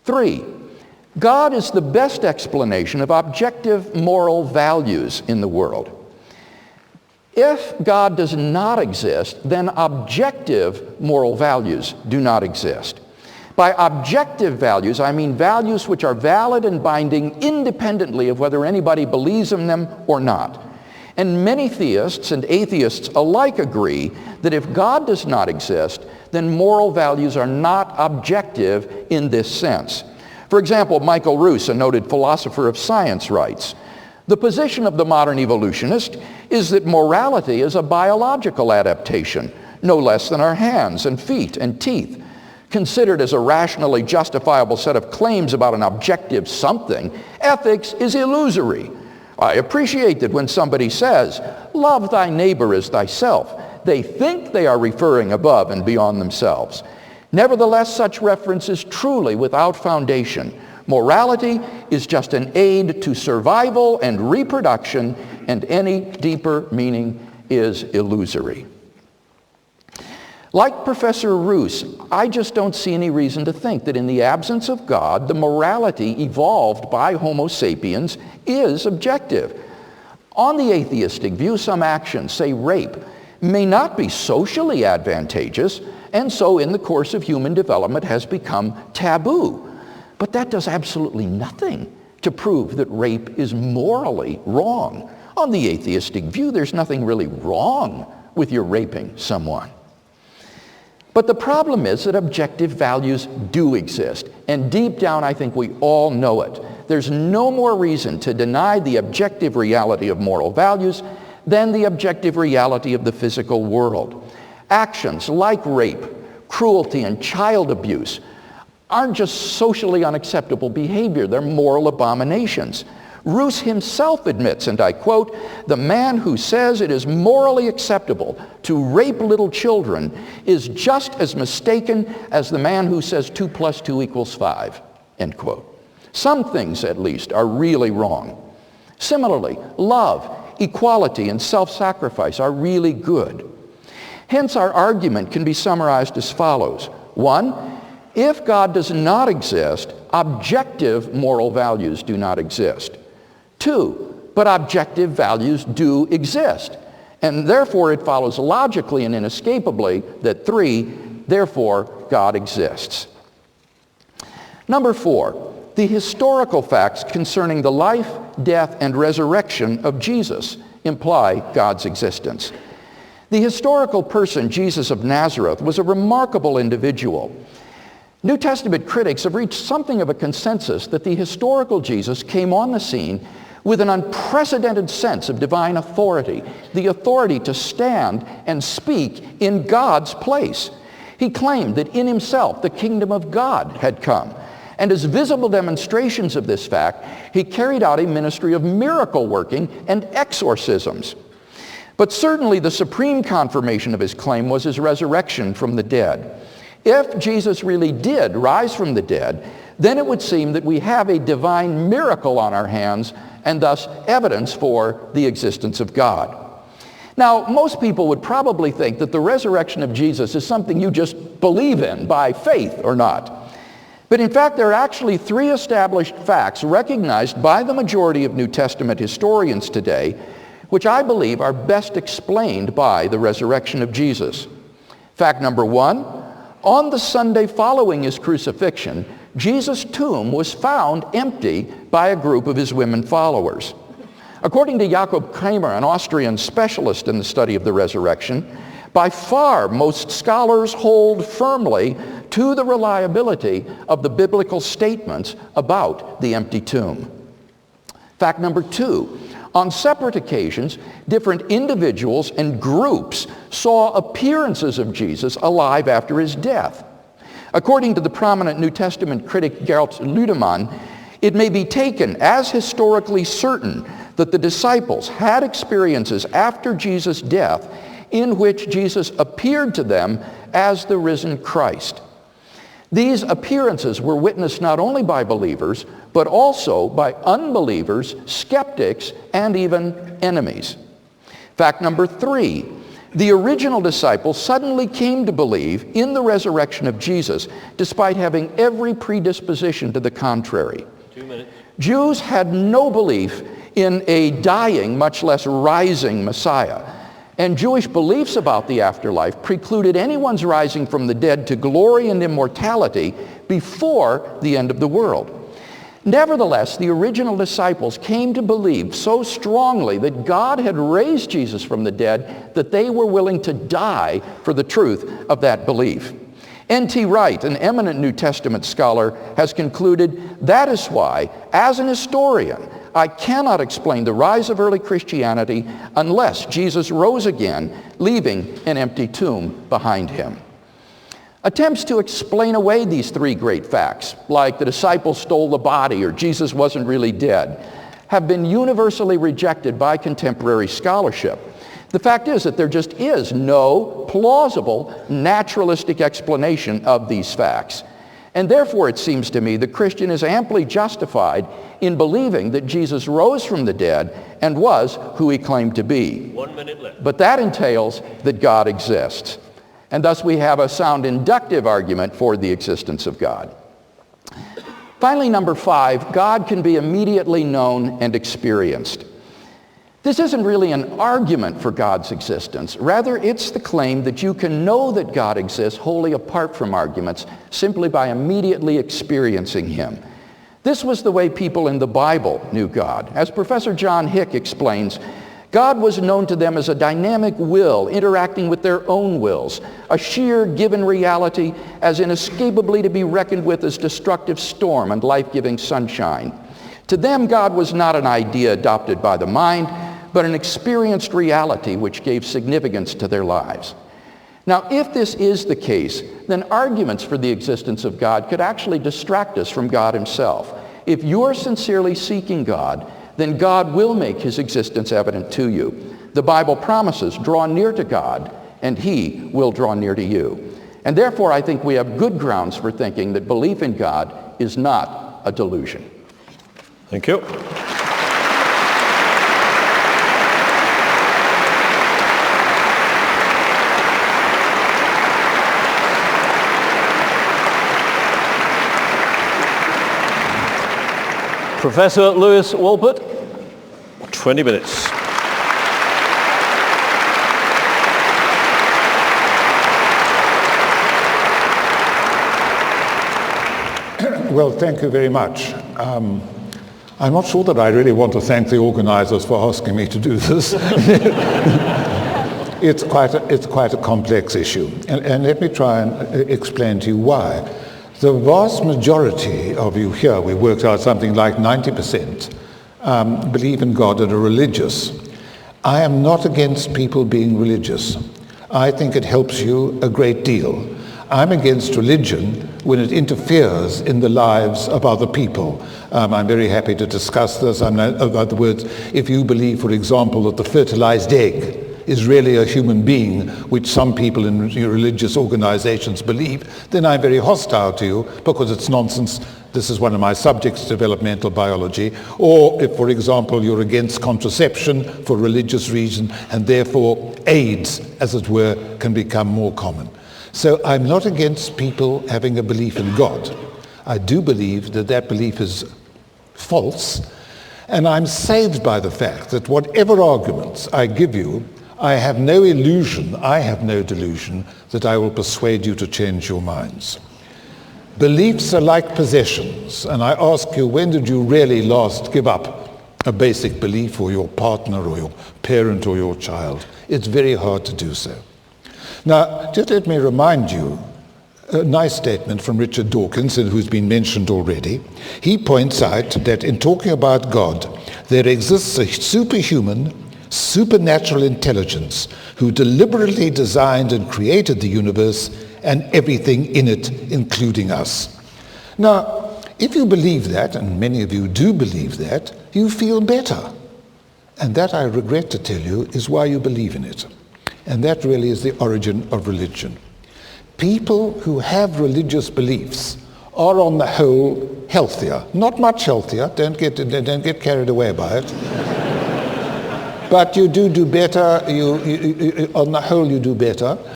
3, God is the best explanation of objective moral values in the world. If God does not exist, then objective moral values do not exist. By objective values, I mean values which are valid and binding independently of whether anybody believes in them or not. And many theists and atheists alike agree that if God does not exist, then moral values are not objective in this sense. For example, Michael Ruse, a noted philosopher of science, writes, "The position of the modern evolutionist is that morality is a biological adaptation, no less than our hands and feet and teeth. Considered as a rationally justifiable set of claims about an objective something, ethics is illusory. I appreciate that when somebody says, 'Love thy neighbor as thyself,' they think they are referring above and beyond themselves. Nevertheless, such reference is truly without foundation. Morality is just an aid to survival and reproduction, and any deeper meaning is illusory." Like Professor Ruse, I just don't see any reason to think that in the absence of God, the morality evolved by Homo sapiens is objective. On the atheistic view, some actions, say rape, may not be socially advantageous, and so in the course of human development has become taboo. But that does absolutely nothing to prove that rape is morally wrong. On the atheistic view, there's nothing really wrong with your raping someone. But the problem is that objective values do exist, and deep down I think we all know it. There's no more reason to deny the objective reality of moral values than the objective reality of the physical world. Actions like rape, cruelty, and child abuse aren't just socially unacceptable behavior, they're moral abominations. Ruse himself admits, and I quote, "The man who says it is morally acceptable to rape little children is just as mistaken as the man who says 2 + 2 = 5, end quote. Some things, at least, are really wrong. Similarly, love, equality, and self-sacrifice are really good. Hence, our argument can be summarized as follows. 1, if God does not exist, objective moral values do not exist. 2, but objective values do exist. And therefore it follows logically and inescapably that 3, therefore God exists. Number 4, the historical facts concerning the life, death, and resurrection of Jesus imply God's existence. The historical person, Jesus of Nazareth, was a remarkable individual. New Testament critics have reached something of a consensus that the historical Jesus came on the scene with an unprecedented sense of divine authority, the authority to stand and speak in God's place. He claimed that in himself the kingdom of God had come. And as visible demonstrations of this fact, he carried out a ministry of miracle working and exorcisms. But certainly the supreme confirmation of his claim was his resurrection from the dead. If Jesus really did rise from the dead, then it would seem that we have a divine miracle on our hands and thus evidence for the existence of God. Now, most people would probably think that the resurrection of Jesus is something you just believe in by faith or not. But in fact, there are actually 3 established facts recognized by the majority of New Testament historians today, which I believe are best explained by the resurrection of Jesus. Fact number 1, on the Sunday following his crucifixion, Jesus' tomb was found empty by a group of his women followers. According to Jakob Kramer, an Austrian specialist in the study of the resurrection, by far most scholars hold firmly to the reliability of the biblical statements about the empty tomb. Fact number 2, on separate occasions, different individuals and groups saw appearances of Jesus alive after his death. According to the prominent New Testament critic Gerald Ludemann, it may be taken as historically certain that the disciples had experiences after Jesus' death in which Jesus appeared to them as the risen Christ. These appearances were witnessed not only by believers, but also by unbelievers, skeptics, and even enemies. Fact number 3, The original disciples suddenly came to believe in the resurrection of Jesus, despite having every predisposition to the contrary. 2 minutes. Jews had no belief in a dying, much less rising Messiah. And Jewish beliefs about the afterlife precluded anyone's rising from the dead to glory and immortality before the end of the world. Nevertheless, the original disciples came to believe so strongly that God had raised Jesus from the dead that they were willing to die for the truth of that belief. N.T. Wright, an eminent New Testament scholar, has concluded, that is why, as an historian, I cannot explain the rise of early Christianity unless Jesus rose again, leaving an empty tomb behind him. Attempts to explain away these three great facts, like the disciples stole the body or Jesus wasn't really dead, have been universally rejected by contemporary scholarship. The fact is that there just is no plausible naturalistic explanation of these facts. And therefore, it seems to me, the Christian is amply justified in believing that Jesus rose from the dead and was who he claimed to be. 1 minute left. But that entails that God exists. And thus we have a sound inductive argument for the existence of God. Finally, number 5, God can be immediately known and experienced. This isn't really an argument for God's existence. Rather, it's the claim that you can know that God exists wholly apart from arguments, simply by immediately experiencing him. This was the way people in the Bible knew God. As Professor John Hick explains, God was known to them as a dynamic will interacting with their own wills, a sheer given reality as inescapably to be reckoned with as destructive storm and life-giving sunshine. To them, God was not an idea adopted by the mind, but an experienced reality which gave significance to their lives. Now, if this is the case, then arguments for the existence of God could actually distract us from God himself. If you're sincerely seeking God, then God will make his existence evident to you. The Bible promises, draw near to God, and he will draw near to you. And therefore, I think we have good grounds for thinking that belief in God is not a delusion. Thank you. Professor Lewis Wolpert, 20 minutes. Well, thank you very much. I'm not sure that I really want to thank the organizers for asking me to do this. It's quite a complex issue. And let me try and explain to you why. The vast majority of you here, we worked out something like 90%, believe in God and are religious. I am not against people being religious. I think it helps you a great deal. I'm against religion when it interferes in the lives of other people. I'm very happy to discuss this. In other words, if you believe, for example, that the fertilized egg is really a human being, which some people in religious organizations believe, then I'm very hostile to you because it's nonsense. This is one of my subjects, developmental biology. Or if, for example, you're against contraception for religious reasons, and therefore AIDS, as it were, can become more common. So I'm not against people having a belief in God. I do believe that that belief is false, and I'm saved by the fact that whatever arguments I give you, I have no illusion, I have no delusion that I will persuade you to change your minds. Beliefs are like possessions, and I ask you, when did you really last give up a basic belief for your partner or your parent or your child? It's very hard to do so. Now, just let me remind you a nice statement from Richard Dawkins, who's been mentioned already. He points out that in talking about God, there exists a superhuman, supernatural intelligence who deliberately designed and created the universe and everything in it, including us. Now, if you believe that, and many of you do believe that, you feel better. And that, I regret to tell you, is why you believe in it. And that really is the origin of religion. People who have religious beliefs are on the whole healthier. Not much healthier, don't get carried away by it. But you do better, on the whole you do better.